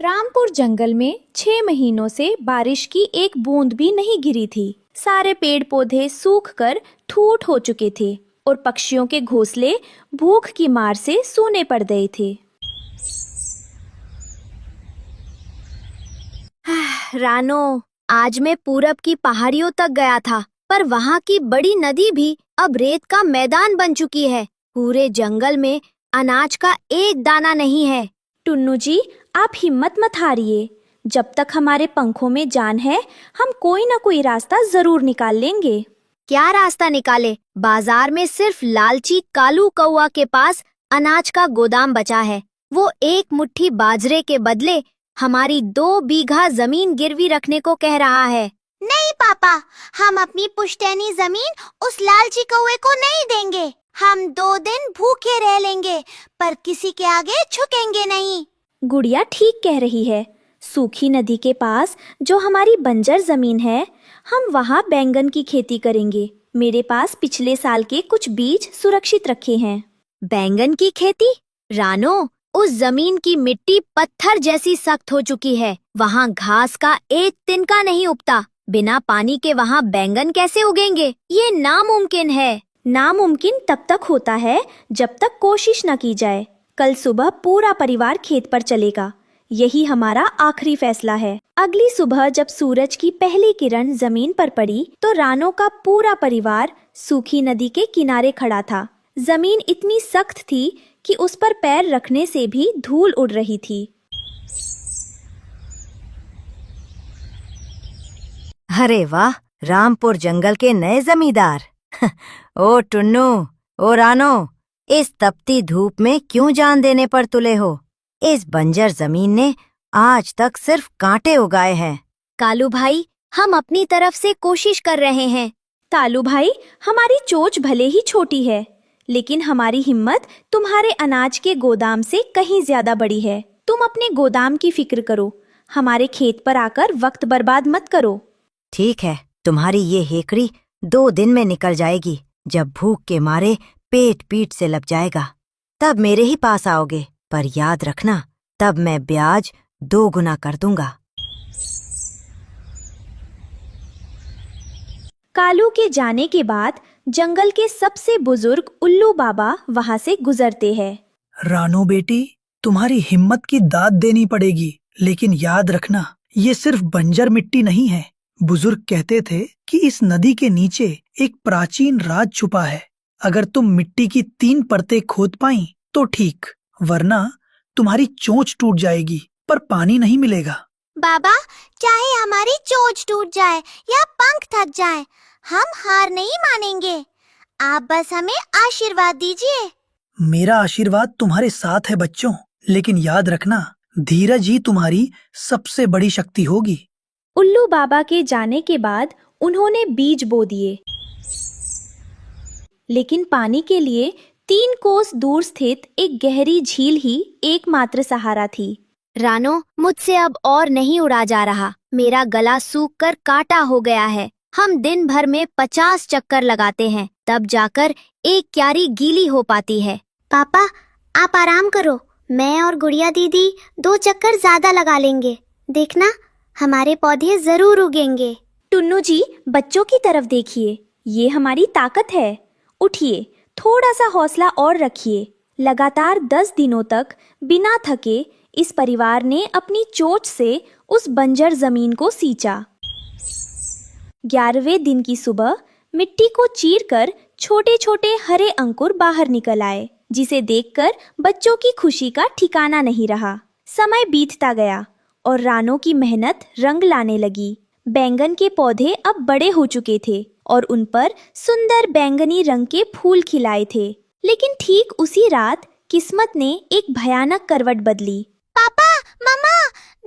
रामपुर जंगल में 6 महीनों से बारिश की एक बूंद भी नहीं गिरी थी। सारे पेड़ पौधे सूख कर ठूठ हो चुके थे और पक्षियों के घोंसले भूख की मार से सूने पड़ गए थे। रानो, आज मैं पूरब की पहाड़ियों तक गया था, पर वहाँ की बड़ी नदी भी अब रेत का मैदान बन चुकी है। पूरे जंगल में अनाज का एक दाना नहीं है। टुन्नू जी, आप हिम्मत मत हारिए। जब तक हमारे पंखों में जान है, हम कोई ना कोई रास्ता जरूर निकाल लेंगे। क्या रास्ता निकाले? बाजार में सिर्फ लालची कालू कौआ के पास अनाज का गोदाम बचा है। वो एक मुट्ठी बाजरे के बदले हमारी 2 बीघा जमीन गिरवी रखने को कह रहा है। नहीं पापा, हम अपनी पुश्तैनी जमीन उस लालची कौवे को नहीं देंगे। हम 2 दिन भूखे रह लेंगे, पर किसी के आगे झुकेंगे नहीं। गुड़िया ठीक कह रही है। सूखी नदी के पास जो हमारी बंजर जमीन है, हम वहाँ बैंगन की खेती करेंगे। मेरे पास पिछले साल के कुछ बीज सुरक्षित रखे हैं। बैंगन की खेती? रानो, उस जमीन की मिट्टी पत्थर जैसी सख्त हो चुकी है। वहाँ घास का एक तिनका नहीं उगता। बिना पानी के वहाँ बैंगन कैसे उगेंगे? ये नामुमकिन है। नामुमकिन तब तक होता है जब तक कोशिश न की जाए। कल सुबह पूरा परिवार खेत पर चलेगा। यही हमारा आखिरी फैसला है। अगली सुबह जब सूरज की पहली किरण जमीन पर पड़ी तो रानो का पूरा परिवार सूखी नदी के किनारे खड़ा था। जमीन इतनी सख्त थी कि उस पर पैर रखने से भी धूल उड़ रही थी। अरे वाह, रामपुर जंगल के नए जमींदार। ओ टुन्नू, ओ रानो, इस तपती धूप में क्यों जान देने पर तुले हो? इस बंजर जमीन ने आज तक सिर्फ कांटे उगाए हैं। कालू भाई, हम अपनी तरफ से कोशिश कर रहे हैं। तालू भाई, हमारी चोंच भले ही छोटी है, लेकिन हमारी हिम्मत तुम्हारे अनाज के गोदाम से कहीं ज्यादा बड़ी है। तुम अपने गोदाम की फिक्र करो, हमारे खेत पर आकर वक्त बर्बाद मत करो। ठीक है, तुम्हारी ये हेकड़ी 2 दिन में निकल जाएगी। जब भूख के मारे पेट पीठ से लग जाएगा, तब मेरे ही पास आओगे। पर याद रखना, तब मैं ब्याज 2 गुना कर दूंगा। कालू के जाने के बाद जंगल के सबसे बुजुर्ग उल्लू बाबा वहाँ से गुजरते हैं। रानो बेटी, तुम्हारी हिम्मत की दाद देनी पड़ेगी, लेकिन याद रखना, ये सिर्फ बंजर मिट्टी नहीं है। बुजुर्ग कहते थे कि इस नदी के नीचे एक प्राचीन राज छुपा है। अगर तुम मिट्टी की 3 परतें खोद पाई तो ठीक, वरना तुम्हारी चोंच टूट जाएगी पर पानी नहीं मिलेगा। बाबा, चाहे हमारी चोंच टूट जाए या पंख थक जाए, हम हार नहीं मानेंगे। आप बस हमें आशीर्वाद दीजिए। मेरा आशीर्वाद तुम्हारे साथ है बच्चों, लेकिन याद रखना, धीरज ही तुम्हारी सबसे बड़ी शक्ति होगी। उल्लू बाबा के जाने के बाद उन्होंने बीज बो दिए, लेकिन पानी के लिए 3 कोस दूर स्थित एक गहरी झील ही एकमात्र सहारा थी। रानो, मुझसे अब और नहीं उड़ा जा रहा। मेरा गला सूख कर काटा हो गया है। हम दिन भर में 50 चक्कर लगाते हैं, तब जाकर एक क्यारी गीली हो पाती है। पापा, आप आराम करो। मैं और गुड़िया दीदी 2 चक्कर ज्यादा लगा लेंगे। देखना, हमारे पौधे जरूर उगेंगे। टुन्नू जी, बच्चों की तरफ देखिए, ये हमारी ताकत है। उठिए, थोड़ा सा हौसला और रखिए। लगातार 10 दिनों तक बिना थके इस परिवार ने अपनी चोंच से उस बंजर जमीन को सींचा। 11वें दिन की सुबह मिट्टी को चीरकर छोटे छोटे हरे अंकुर बाहर निकल आए, जिसे देखकर बच्चों की खुशी का ठिकाना नहीं रहा। समय बीतता गया और रानो की मेहनत रंग लाने लगी। बैंगन के पौधे अब बड़े हो चुके थे और उन पर सुंदर बैंगनी रंग के फूल खिलाए थे। लेकिन ठीक उसी रात किस्मत ने एक भयानक करवट बदली। पापा, मम्मा,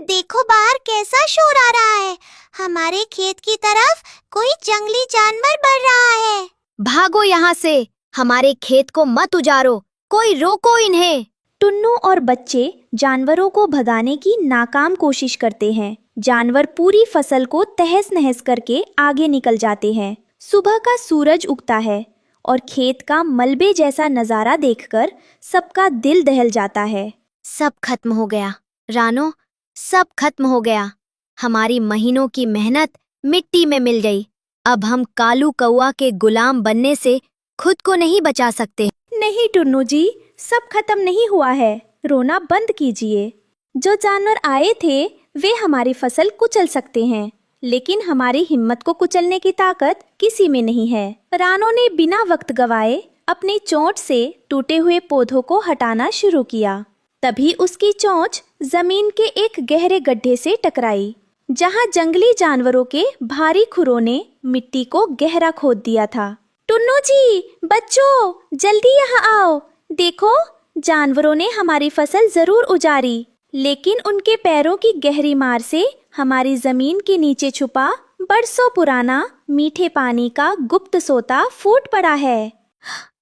देखो बाहर कैसा शोर आ रहा है। हमारे खेत की तरफ कोई जंगली जानवर बढ़ रहा है। भागो यहाँ से, हमारे खेत को मत उजारो, कोई रोको इन्हें। टुन्नू और बच्चे जानवरों को भगाने की नाकाम कोशिश करते हैं। जानवर पूरी फसल को तहस नहस करके आगे निकल जाते हैं। सुबह का सूरज उगता है और खेत का मलबे जैसा नजारा देखकर सबका दिल दहल जाता है। सब खत्म हो गया। रानो, सब खत्म हो गया। हमारी महीनों की मेहनत मिट्टी में मिल गई। अब हम कालू कौआ के गुलाम बनने से खुद को नहीं बचा सकते। नहीं टुन्नू जी, सब खत्म नहीं हुआ है। रोना बंद कीजिए। जो जानवर आए थे वे हमारी फसल कुचल सकते हैं, लेकिन हमारी हिम्मत को कुचलने की ताकत किसी में नहीं है। रानो ने बिना वक्त गवाए अपनी चोंच से टूटे हुए पौधों को हटाना शुरू किया। तभी उसकी चोंच जमीन के एक गहरे गड्ढे से टकराई, जहां जंगली जानवरों के भारी खुरों ने मिट्टी को गहरा खोद दिया था। टुन्नू जी, बच्चों, जल्दी यहाँ आओ। देखो, जानवरों ने हमारी फसल जरूर उजाड़ी, लेकिन उनके पैरों की गहरी मार से हमारी जमीन के नीचे छुपा बरसों पुराना मीठे पानी का गुप्त सोता फूट पड़ा है।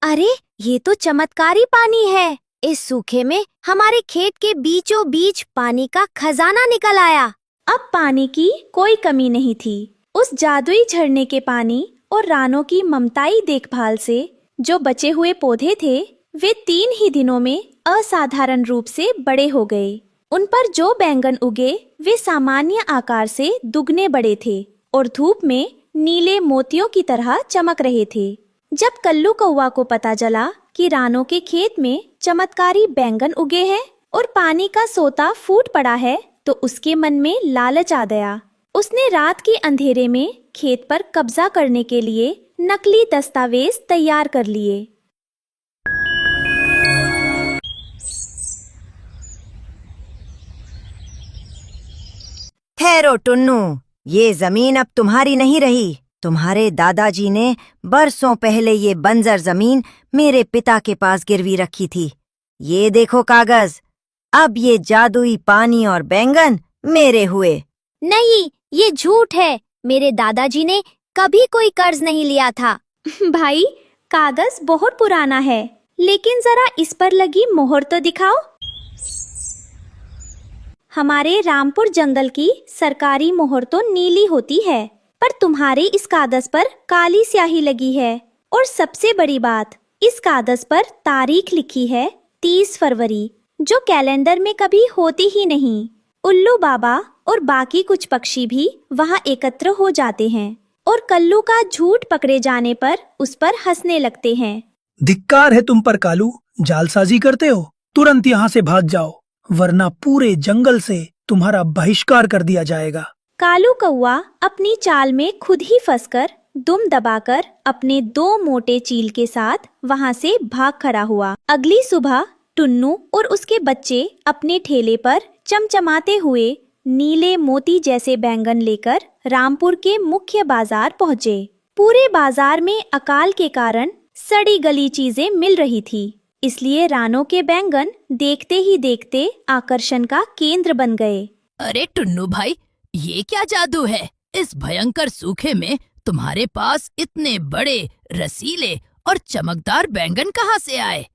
अरे, ये तो चमत्कारी पानी है। इस सूखे में हमारे खेत के बीचों बीच पानी का खजाना निकल आया। अब पानी की कोई कमी नहीं थी। उस जादुई झरने के पानी और रानो की ममताई देखभाल से जो बचे हुए पौधे थे वे 3 ही दिनों में असाधारण रूप से बड़े हो गए। उन पर जो बैंगन उगे वे सामान्य आकार से दुगने बड़े थे और धूप में नीले मोतियों की तरह चमक रहे थे। जब कल्लू कौवा को पता चला कि रानो के खेत में चमत्कारी बैंगन उगे हैं और पानी का सोता फूट पड़ा है, तो उसके मन में लालच आ गया। उसने रात के अंधेरे में खेत पर कब्जा करने के लिए नकली दस्तावेज तैयार कर लिए। ठहरो टुन्नू, ये जमीन अब तुम्हारी नहीं रही। तुम्हारे दादाजी ने बरसों पहले ये बंजर जमीन मेरे पिता के पास गिरवी रखी थी। ये देखो कागज, अब ये जादुई पानी और बैंगन मेरे हुए। नहीं, ये झूठ है। मेरे दादाजी ने कभी कोई कर्ज नहीं लिया था। भाई, कागज बहुत पुराना है, लेकिन जरा इस पर लगी मोहर तो दिखाओ। हमारे रामपुर जंगल की सरकारी मोहर तो नीली होती है, पर तुम्हारे इस कागज पर काली स्याही लगी है। और सबसे बड़ी बात, इस कागज पर तारीख लिखी है 30 फरवरी, जो कैलेंडर में कभी होती ही नहीं। उल्लू बाबा और बाकी कुछ पक्षी भी वहाँ एकत्र हो जाते हैं और कल्लू का झूठ पकड़े जाने पर उस पर हंसने लगते हैं। धिक्कार है तुम पर कालू, जालसाजी करते हो। तुरंत यहाँ से भाग जाओ, वरना पूरे जंगल से तुम्हारा बहिष्कार कर दिया जाएगा। कालू कौवा अपनी चाल में खुद ही फंसकर दुम दबाकर अपने 2 मोटे चील के साथ वहां से भाग खड़ा हुआ। अगली सुबह टुन्नू और उसके बच्चे अपने ठेले पर चमचमाते हुए नीले मोती जैसे बैंगन लेकर रामपुर के मुख्य बाजार पहुँचे। पूरे बाजार में अकाल के कारण सड़ी गली चीजें मिल रही थी, इसलिए रानो के बैंगन देखते ही देखते आकर्षण का केंद्र बन गए। अरे टुन्नू भाई, ये क्या जादू है? इस भयंकर सूखे में तुम्हारे पास इतने बड़े, रसीले और चमकदार बैंगन कहाँ से आए?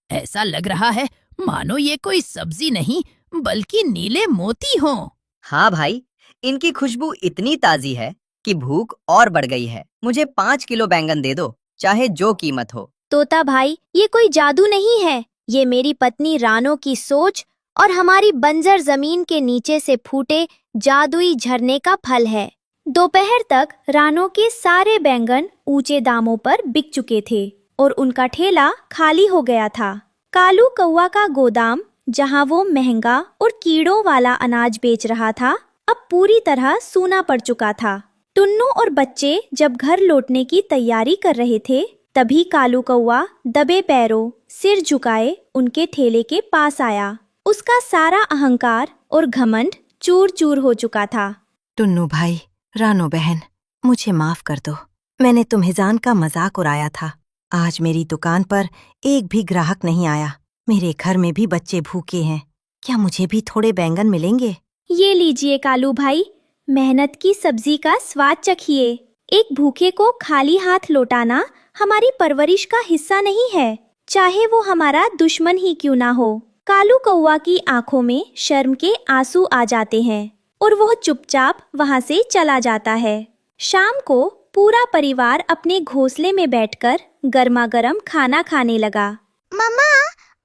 ऐसा लग रहा है मानो ये कोई सब्जी नहीं बल्कि नीले मोती हों। हाँ भाई, इनकी खुशबू इतनी ताजी है कि भूख और बढ़ गई है। मुझे 5 किलो बैंगन दे दो, चाहे जो कीमत हो। तोता भाई, ये कोई जादू नहीं है। ये मेरी पत्नी रानो की सोच और हमारी बंजर जमीन के नीचे से फूटे जादुई झरने का फल है। दोपहर तक रानो के सारे बैंगन ऊंचे दामों पर बिक चुके थे और उनका ठेला खाली हो गया था। कालू कौवा का गोदाम, जहां वो महंगा और कीड़ों वाला अनाज बेच रहा था, अब पूरी तरह सूना पड़ चुका था। टुन्नू और बच्चे जब घर लौटने की तैयारी कर रहे थे, तभी कालू कौवा दबे पैरों, सिर झुकाए उनके ठेले के पास आया। उसका सारा अहंकार और घमंड चूर चूर हो चुका था। टुन्नू भाई, रानो बहन, मुझे माफ कर दो। मैंने तुम्हें जान का मजाक उड़ाया था। आज मेरी दुकान पर एक भी ग्राहक नहीं आया। मेरे घर में भी बच्चे भूखे हैं। क्या मुझे भी थोड़े बैंगन मिलेंगे? ये लीजिए कालू भाई, मेहनत की सब्जी का स्वाद चखिए। एक भूखे को खाली हाथ लौटाना हमारी परवरिश का हिस्सा नहीं है, चाहे वो हमारा दुश्मन ही क्यों ना हो। कालू कौवा की आंखों में शर्म के आंसू आ जाते हैं और वह चुपचाप वहां से चला जाता है। शाम को पूरा परिवार अपने घोंसले में बैठकर गर्मा गर्म खाना खाने लगा। मम्मा,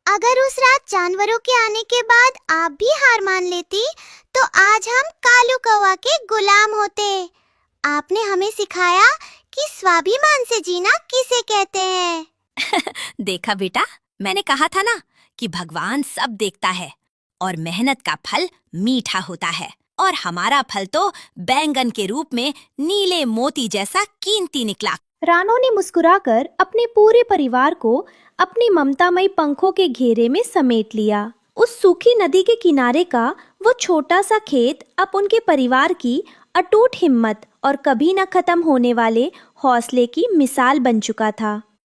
अगर उस रात जानवरों के आने के बाद आप भी हार मान लेती तो आज हम कालू कौवा के गुलाम होते। आपने हमें सिखाया कि स्वाभिमान से जीना किसे कहते हैं। देखा बेटा, मैंने कहा था ना कि भगवान सब देखता है और मेहनत का फल मीठा होता है, और हमारा फल तो बैंगन के रूप में नीले मोती जैसा कीमती निकला। रानो ने मुस्कुराकर अपने पूरे परिवार को अपनी ममतामयी पंखों के घेरे में समेट लिया। उस सूखी नदी के किनारे का वो छोटा सा खेत अब उनके परिवार की अटूट हिम्मत और कभी न खत्म होने वाले हौसले की मिसाल बन चुका था।